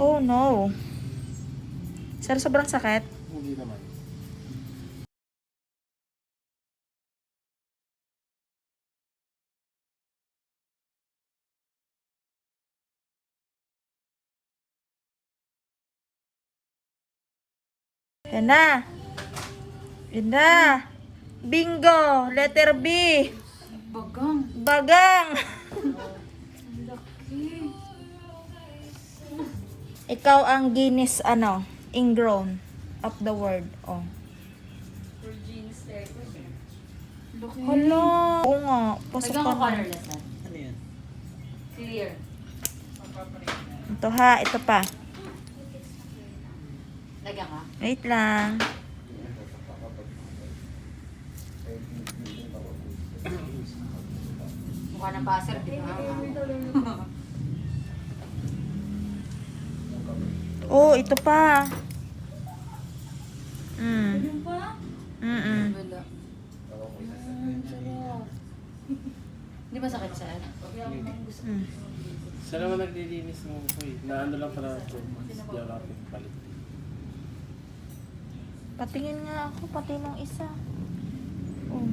Oh no. Sir, sobrang sakit? Hindi naman. Yan na. Yan na. Bingo. Letter B. Bagang. Bagang. Laki. Ikaw ang Guinness, ingrown of the world. Oh. Laki. Hala. Oo nga. Pasok Bagang ka ko na. colorless ah. Ano yan? Clear. Ito ha. Ito pa. Lagyan ka. Wait lang. Mukha ng baser, di ba? Oh, ito pa. Mm. Ano pa? Mm-mm. Wala. Sarap. Di ba sakit siya? Mm. Siya naman naglilinis mo ko eh. Na ano lang para po. Mas yarapin palit. Patingin nga ako, pati nung isa. Oh.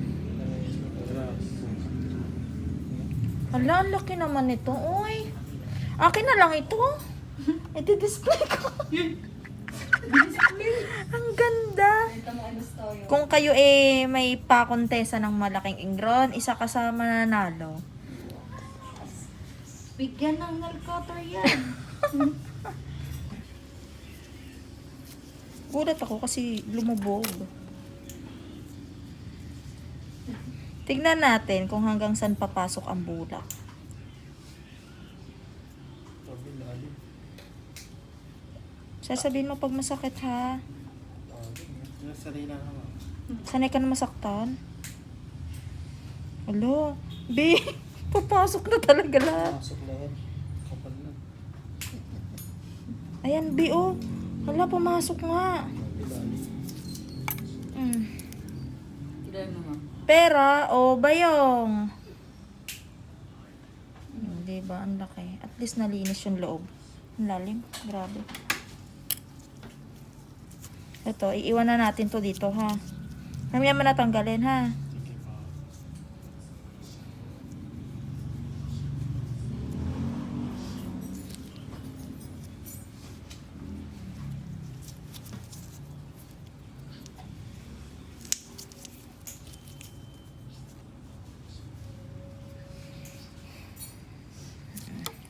Hala, ang laki naman ito. Uy. Akin na lang ito. I-display ko. Ang ganda. Kung kayo may pakontesa ng malaking ingron, isa kasama nanalo. Bigyan ng nail cutter yan. Gulat ako kasi lumubog. Tignan natin kung hanggang saan papasok ang bulak. Sasabihin mo pag masakit ha. Sanay lang ako. Sanay ka na masaktan? Alo, B, papasok na talaga lahat. Pasok na yan. Kapal na. Ayan, B, oh. Hala, pumasok nga. Mm. Kailan mo ma? Pera o bayong? Diba, ang laki. At least nalinis yung loob. Ang lalim. Grabe. Ito, iiwan na natin to dito, ha? Mamaya mo natanggalin, ha?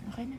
Okay na.